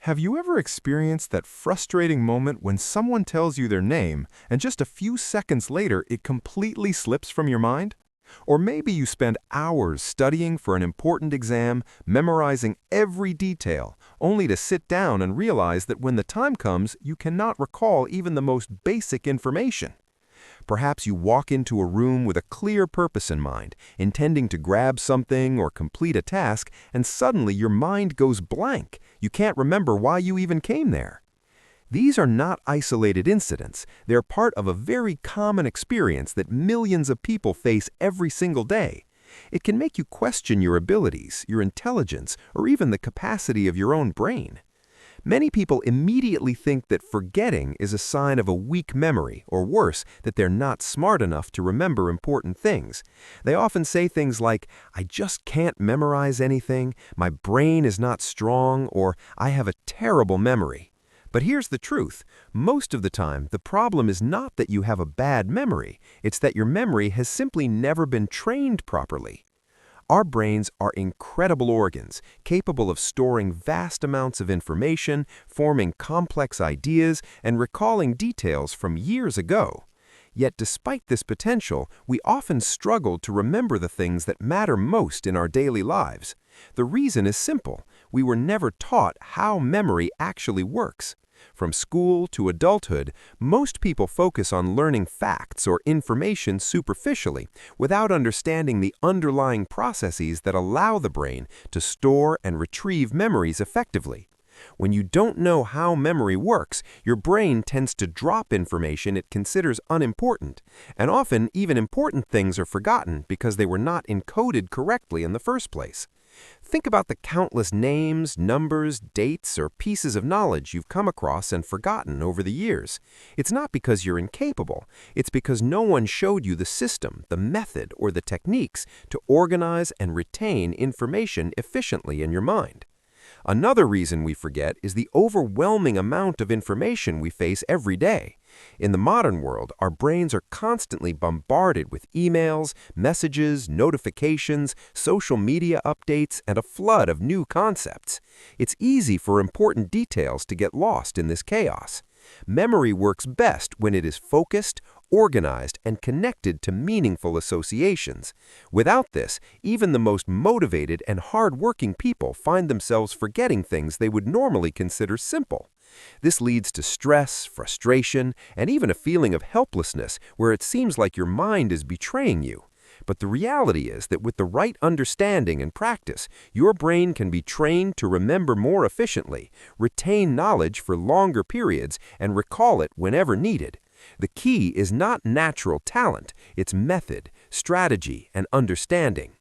Have you ever experienced that frustrating moment when someone tells you their name and just a few seconds later it completely slips from your mind? Or maybe you spend hours studying for an important exam, memorizing every detail, only to sit down and realize that when the time comes, you cannot recall even the most basic information. Perhaps you walk into a room with a clear purpose in mind, intending to grab something or complete a task, and suddenly your mind goes blank. You can't remember why you even came there. These are not isolated incidents. They're part of a very common experience that millions of people face every single day. It can make you question your abilities, your intelligence, or even the capacity of your own brain. Many people immediately think that forgetting is a sign of a weak memory, or worse, that they're not smart enough to remember important things. They often say things like, "I just can't memorize anything," "My brain is not strong," or "I have a terrible memory." But here's the truth. Most of the time, the problem is not that you have a bad memory. It's that your memory has simply never been trained properly. Our brains are incredible organs, capable of storing vast amounts of information, forming complex ideas, and recalling details from years ago. Yet despite this potential, we often struggle to remember the things that matter most in our daily lives. The reason is simple. We were never taught how memory actually works. From school to adulthood, most people focus on learning facts or information superficially, without understanding the underlying processes that allow the brain to store and retrieve memories effectively. When you don't know how memory works, your brain tends to drop information it considers unimportant, and often even important things are forgotten because they were not encoded correctly in the first place. Think about the countless names, numbers, dates, or pieces of knowledge you've come across and forgotten over the years. It's not because you're incapable. It's because no one showed you the system, the method, or the techniques to organize and retain information efficiently in your mind. Another reason we forget is the overwhelming amount of information we face every day. In the modern world, our brains are constantly bombarded with emails, messages, notifications, social media updates, and a flood of new concepts. It's easy for important details to get lost in this chaos. Memory works best when it is focused, organized, and connected to meaningful associations. Without this, even the most motivated and hard-working people find themselves forgetting things they would normally consider simple. This leads to stress, frustration, and even a feeling of helplessness where it seems like your mind is betraying you. But the reality is that with the right understanding and practice, your brain can be trained to remember more efficiently, retain knowledge for longer periods, and recall it whenever needed. The key is not natural talent, it's method, strategy, and understanding.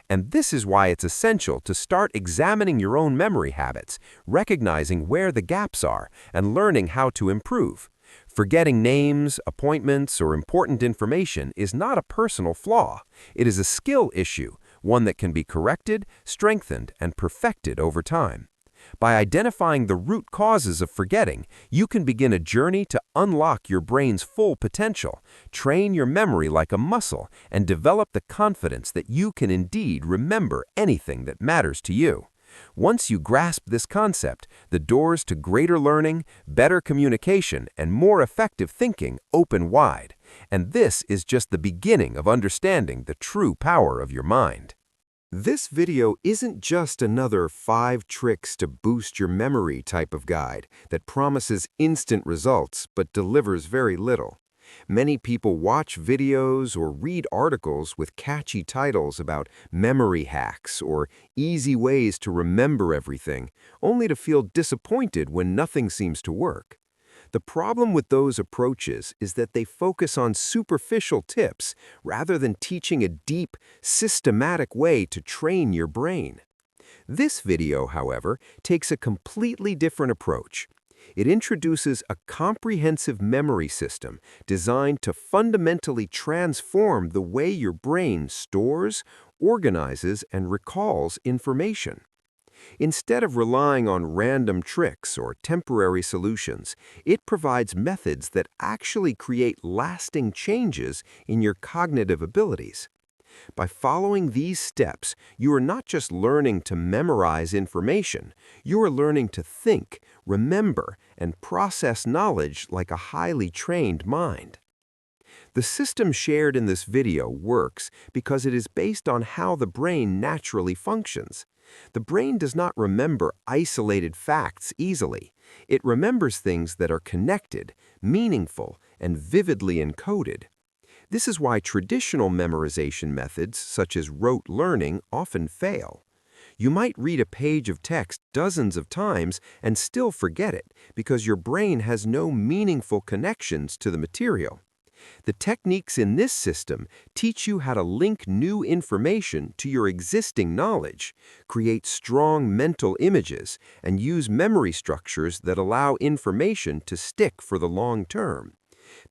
And this is why it's essential to start examining your own memory habits, recognizing where the gaps are, and learning how to improve. Forgetting names, appointments, or important information is not a personal flaw. It is a skill issue, one that can be corrected, strengthened, and perfected over time. By identifying the root causes of forgetting, you can begin a journey to unlock your brain's full potential, train your memory like a muscle, and develop the confidence that you can indeed remember anything that matters to you. Once you grasp this concept, the doors to greater learning, better communication, and more effective thinking open wide. And this is just the beginning of understanding the true power of your mind. This video isn't just another 5 tricks to boost your memory type of guide that promises instant results but delivers very little. Many people watch videos or read articles with catchy titles about memory hacks or easy ways to remember everything, only to feel disappointed when nothing seems to work. The problem with those approaches is that they focus on superficial tips rather than teaching a deep, systematic way to train your brain. This video, however, takes a completely different approach. It introduces a comprehensive memory system designed to fundamentally transform the way your brain stores, organizes, and recalls information. Instead of relying on random tricks or temporary solutions, it provides methods that actually create lasting changes in your cognitive abilities. By following these steps, you are not just learning to memorize information, you are learning to think, remember, and process knowledge like a highly trained mind. The system shared in this video works because it is based on how the brain naturally functions. The brain does not remember isolated facts easily. It remembers things that are connected, meaningful, and vividly encoded. This is why traditional memorization methods, such as rote learning, often fail. You might read a page of text dozens of times and still forget it because your brain has no meaningful connections to the material. The techniques in this system teach you how to link new information to your existing knowledge, create strong mental images, and use memory structures that allow information to stick for the long term.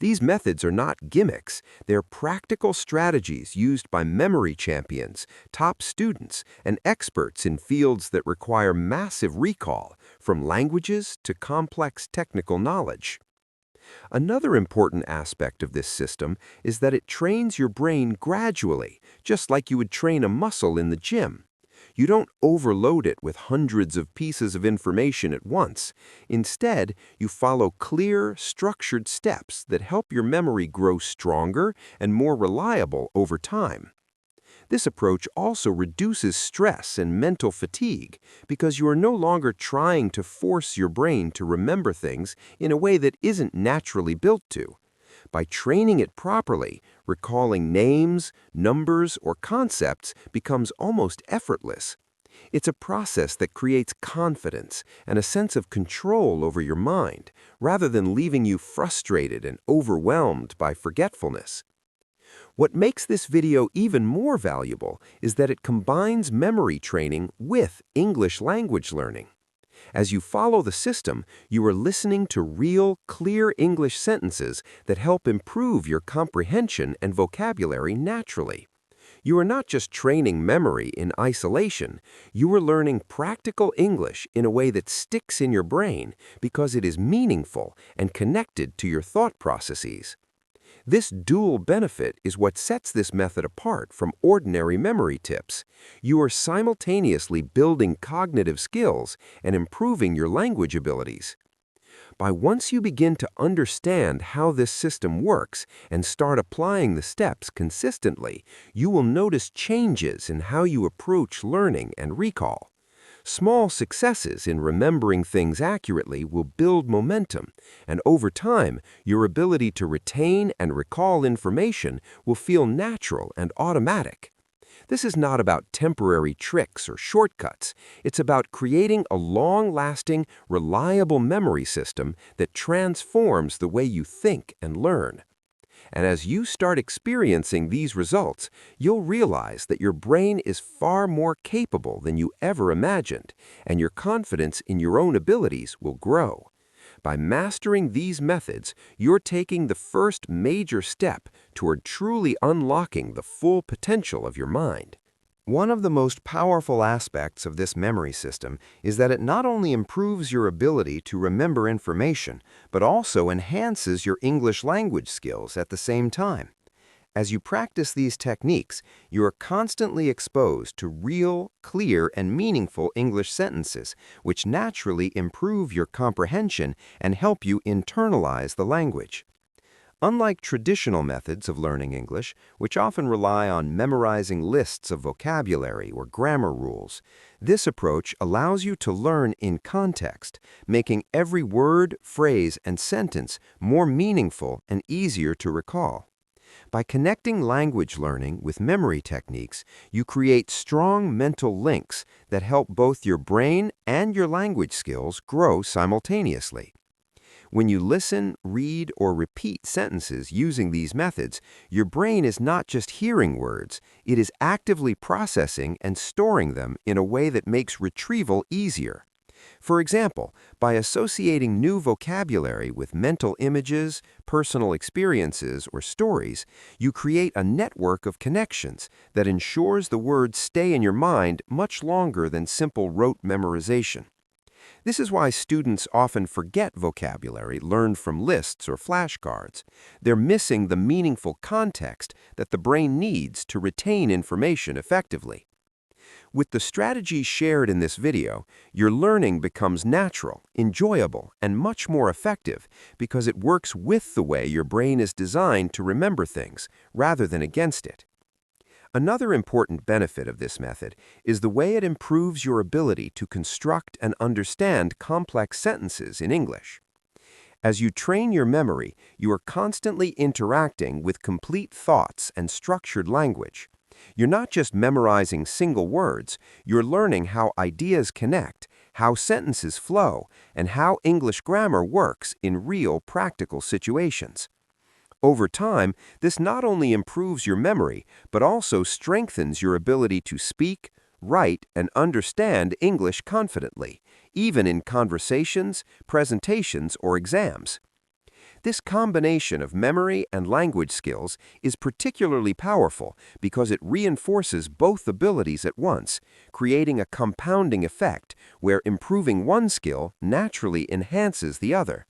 These methods are not gimmicks, they're practical strategies used by memory champions, top students, and experts in fields that require massive recall, from languages to complex technical knowledge. Another important aspect of this system is that it trains your brain gradually, just like you would train a muscle in the gym. You don't overload it with hundreds of pieces of information at once. Instead, you follow clear, structured steps that help your memory grow stronger and more reliable over time. This approach also reduces stress and mental fatigue because you are no longer trying to force your brain to remember things in a way that isn't naturally built to. By training it properly, recalling names, numbers, or concepts becomes almost effortless. It's a process that creates confidence and a sense of control over your mind, rather than leaving you frustrated and overwhelmed by forgetfulness. What makes this video even more valuable is that it combines memory training with English language learning. As you follow the system, you are listening to real, clear English sentences that help improve your comprehension and vocabulary naturally. You are not just training memory in isolation, you are learning practical English in a way that sticks in your brain because it is meaningful and connected to your thought processes. This dual benefit is what sets this method apart from ordinary memory tips. You are simultaneously building cognitive skills and improving your language abilities. Once you begin to understand how this system works and start applying the steps consistently, you will notice changes in how you approach learning and recall. Small successes in remembering things accurately will build momentum, and over time, your ability to retain and recall information will feel natural and automatic. This is not about temporary tricks or shortcuts. It's about creating a long-lasting, reliable memory system that transforms the way you think and learn. And as you start experiencing these results, you'll realize that your brain is far more capable than you ever imagined, and your confidence in your own abilities will grow. By mastering these methods, you're taking the first major step toward truly unlocking the full potential of your mind. One of the most powerful aspects of this memory system is that it not only improves your ability to remember information, but also enhances your English language skills at the same time. As you practice these techniques, you are constantly exposed to real, clear, and meaningful English sentences, which naturally improve your comprehension and help you internalize the language. Unlike traditional methods of learning English, which often rely on memorizing lists of vocabulary or grammar rules, this approach allows you to learn in context, making every word, phrase, and sentence more meaningful and easier to recall. By connecting language learning with memory techniques, you create strong mental links that help both your brain and your language skills grow simultaneously. When you listen, read, or repeat sentences using these methods, your brain is not just hearing words, it is actively processing and storing them in a way that makes retrieval easier. For example, by associating new vocabulary with mental images, personal experiences, or stories, you create a network of connections that ensures the words stay in your mind much longer than simple rote memorization. This is why students often forget vocabulary learned from lists or flashcards. They're missing the meaningful context that the brain needs to retain information effectively. With the strategies shared in this video, your learning becomes natural, enjoyable, and much more effective because it works with the way your brain is designed to remember things, rather than against it. Another important benefit of this method is the way it improves your ability to construct and understand complex sentences in English. As you train your memory, you are constantly interacting with complete thoughts and structured language. You're not just memorizing single words, you're learning how ideas connect, how sentences flow, and how English grammar works in real practical situations. Over time, this not only improves your memory, but also strengthens your ability to speak, write, and understand English confidently, even in conversations, presentations, or exams. This combination of memory and language skills is particularly powerful because it reinforces both abilities at once, creating a compounding effect where improving one skill naturally enhances the other.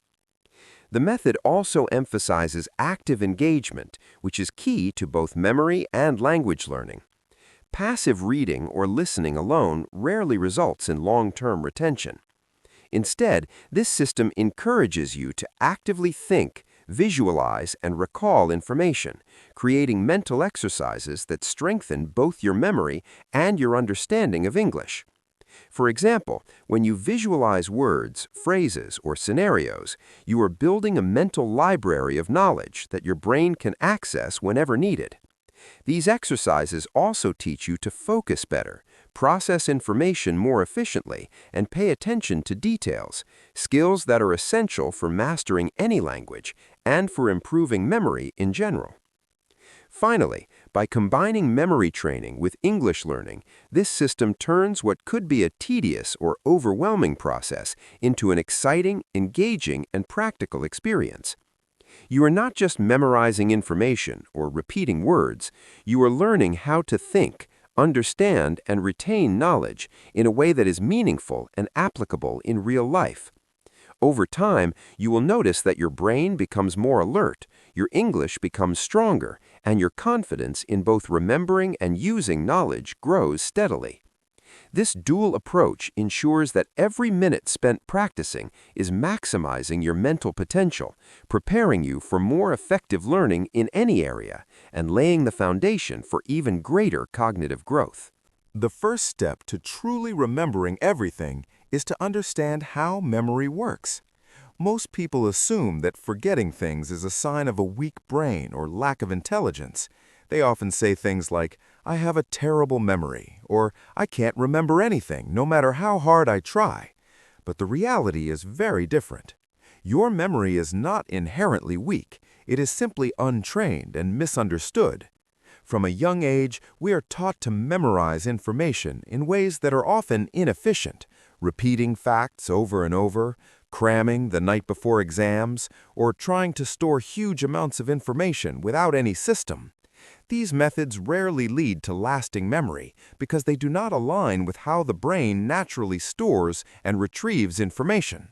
The method also emphasizes active engagement, which is key to both memory and language learning. Passive reading or listening alone rarely results in long-term retention. Instead, this system encourages you to actively think, visualize, and recall information, creating mental exercises that strengthen both your memory and your understanding of English. For example, when you visualize words, phrases, or scenarios, you are building a mental library of knowledge that your brain can access whenever needed. These exercises also teach you to focus better, process information more efficiently, and pay attention to details, skills that are essential for mastering any language and for improving memory in general. Finally, by combining memory training with English learning, this system turns what could be a tedious or overwhelming process into an exciting, engaging, and practical experience. You are not just memorizing information or repeating words, you are learning how to think, understand, and retain knowledge in a way that is meaningful and applicable in real life. Over time, you will notice that your brain becomes more alert, your English becomes stronger, and your confidence in both remembering and using knowledge grows steadily. This dual approach ensures that every minute spent practicing is maximizing your mental potential, preparing you for more effective learning in any area, and laying the foundation for even greater cognitive growth. The first step to truly remembering everything is to understand how memory works. Most people assume that forgetting things is a sign of a weak brain or lack of intelligence. They often say things like, "I have a terrible memory," or "I can't remember anything, no matter how hard I try." But the reality is very different. Your memory is not inherently weak. It is simply untrained and misunderstood. From a young age, we are taught to memorize information in ways that are often inefficient, repeating facts over and over, cramming the night before exams, or trying to store huge amounts of information without any system. These methods rarely lead to lasting memory because they do not align with how the brain naturally stores and retrieves information.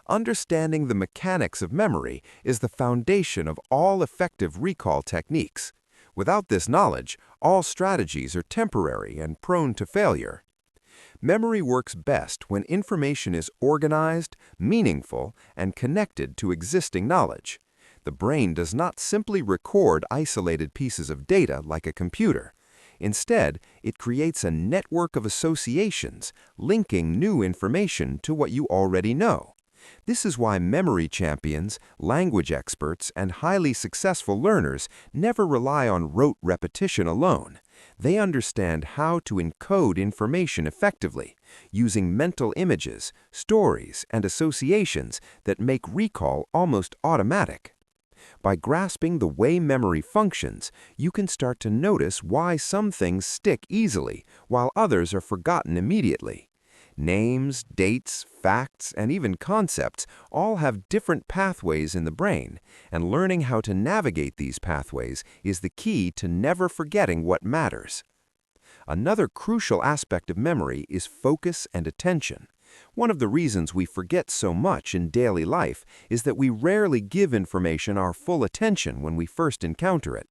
Understanding the mechanics of memory is the foundation of all effective recall techniques. Without this knowledge, all strategies are temporary and prone to failure. Memory works best when information is organized, meaningful, and connected to existing knowledge. The brain does not simply record isolated pieces of data like a computer. Instead, it creates a network of associations, linking new information to what you already know. This is why memory champions, language experts, and highly successful learners never rely on rote repetition alone. They understand how to encode information effectively, using mental images, stories, and associations that make recall almost automatic. By grasping the way memory functions, you can start to notice why some things stick easily, while others are forgotten immediately. Names, dates, facts, and even concepts all have different pathways in the brain, and learning how to navigate these pathways is the key to never forgetting what matters. Another crucial aspect of memory is focus and attention. One of the reasons we forget so much in daily life is that we rarely give information our full attention when we first encounter it.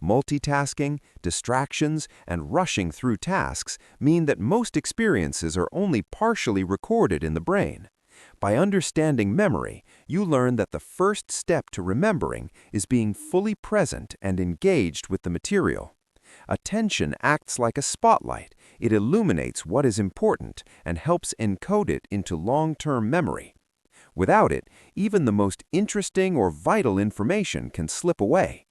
Multitasking, distractions, and rushing through tasks mean that most experiences are only partially recorded in the brain. By understanding memory, you learn that the first step to remembering is being fully present and engaged with the material. Attention acts like a spotlight. It illuminates what is important and helps encode it into long-term memory. Without it, even the most interesting or vital information can slip away.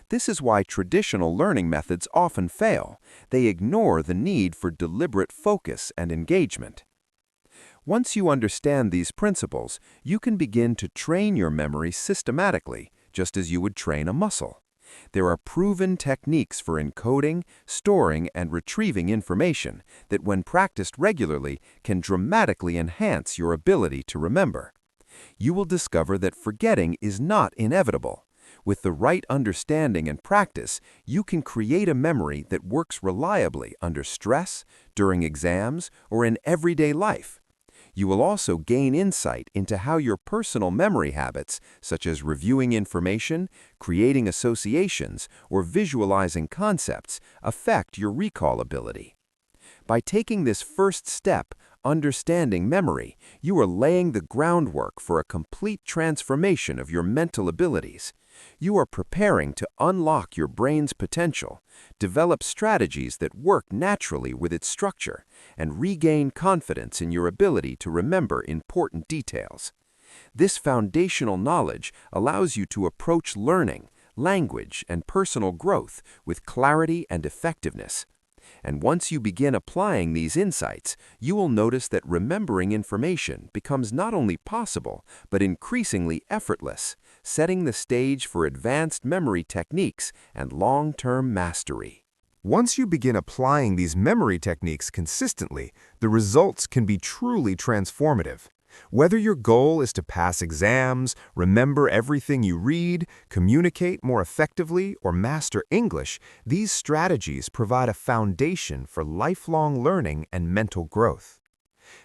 This is why traditional learning methods often fail. They ignore the need for deliberate focus and engagement. Once you understand these principles, you can begin to train your memory systematically, just as you would train a muscle. There are proven techniques for encoding, storing, and retrieving information that, when practiced regularly, can dramatically enhance your ability to remember. You will discover that forgetting is not inevitable. With the right understanding and practice, you can create a memory that works reliably under stress, during exams, or in everyday life. You will also gain insight into how your personal memory habits, such as reviewing information, creating associations, or visualizing concepts, affect your recall ability. By taking this first step, understanding memory, you are laying the groundwork for a complete transformation of your mental abilities. You are preparing to unlock your brain's potential, develop strategies that work naturally with its structure, and regain confidence in your ability to remember important details. This foundational knowledge allows you to approach learning, language, and personal growth with clarity and effectiveness. And once you begin applying these insights, you will notice that remembering information becomes not only possible, but increasingly effortless, setting the stage for advanced memory techniques and long-term mastery. Once you begin applying these memory techniques consistently, the results can be truly transformative. Whether your goal is to pass exams, remember everything you read, communicate more effectively, or master English, these strategies provide a foundation for lifelong learning and mental growth.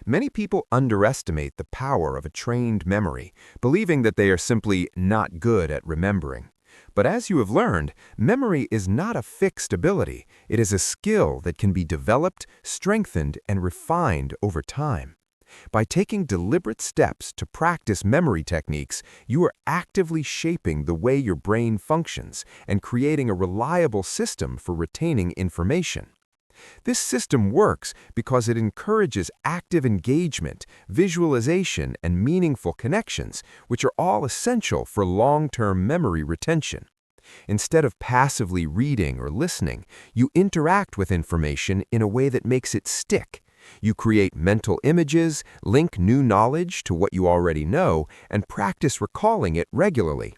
Many people underestimate the power of a trained memory, believing that they are simply not good at remembering. But as you have learned, memory is not a fixed ability. It is a skill that can be developed, strengthened, and refined over time. By taking deliberate steps to practice memory techniques, you are actively shaping the way your brain functions and creating a reliable system for retaining information. This system works because it encourages active engagement, visualization, and meaningful connections, which are all essential for long-term memory retention. Instead of passively reading or listening, you interact with information in a way that makes it stick. You create mental images, link new knowledge to what you already know, and practice recalling it regularly.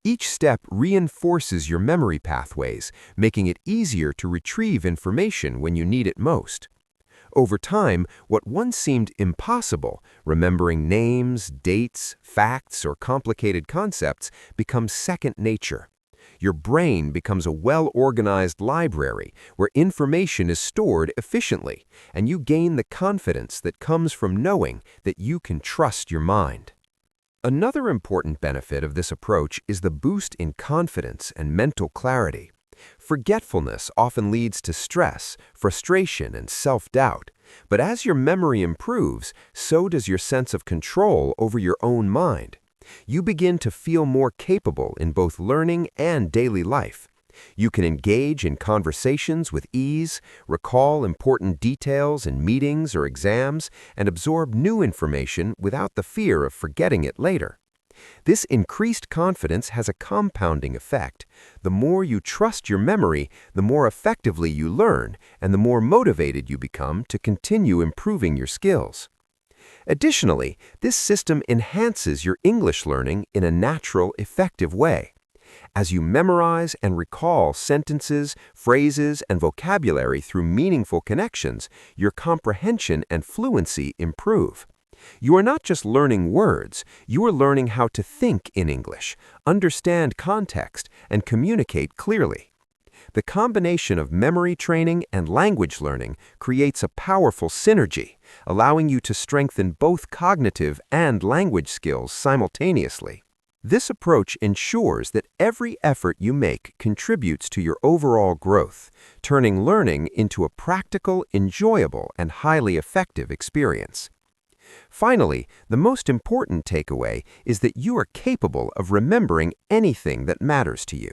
Each step reinforces your memory pathways, making it easier to retrieve information when you need it most. Over time, what once seemed impossible, remembering names, dates, facts, or complicated concepts, becomes second nature. Your brain becomes a well-organized library where information is stored efficiently, and you gain the confidence that comes from knowing that you can trust your mind. Another important benefit of this approach is the boost in confidence and mental clarity. Forgetfulness often leads to stress, frustration, and self-doubt. But as your memory improves, so does your sense of control over your own mind. You begin to feel more capable in both learning and daily life. You can engage in conversations with ease, recall important details in meetings or exams, and absorb new information without the fear of forgetting it later. This increased confidence has a compounding effect. The more you trust your memory, the more effectively you learn, and the more motivated you become to continue improving your skills. Additionally, this system enhances your English learning in a natural, effective way. As you memorize and recall sentences, phrases, and vocabulary through meaningful connections, your comprehension and fluency improve. You are not just learning words, you are learning how to think in English, understand context, and communicate clearly. The combination of memory training and language learning creates a powerful synergy, allowing you to strengthen both cognitive and language skills simultaneously. This approach ensures that every effort you make contributes to your overall growth, turning learning into a practical, enjoyable, and highly effective experience. Finally, the most important takeaway is that you are capable of remembering anything that matters to you.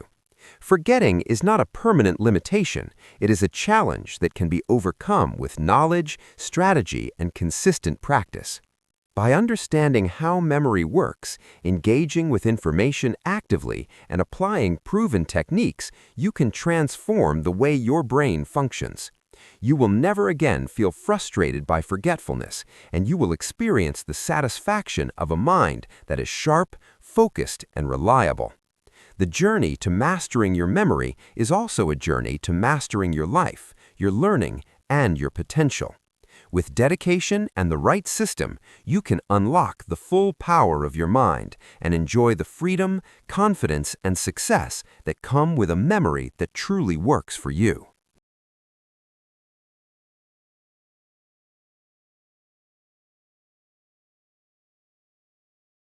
Forgetting is not a permanent limitation, it is a challenge that can be overcome with knowledge, strategy, and consistent practice. By understanding how memory works, engaging with information actively, and applying proven techniques, you can transform the way your brain functions. You will never again feel frustrated by forgetfulness, and you will experience the satisfaction of a mind that is sharp, focused, and reliable. The journey to mastering your memory is also a journey to mastering your life, your learning, and your potential. With dedication and the right system, you can unlock the full power of your mind and enjoy the freedom, confidence, and success that come with a memory that truly works for you.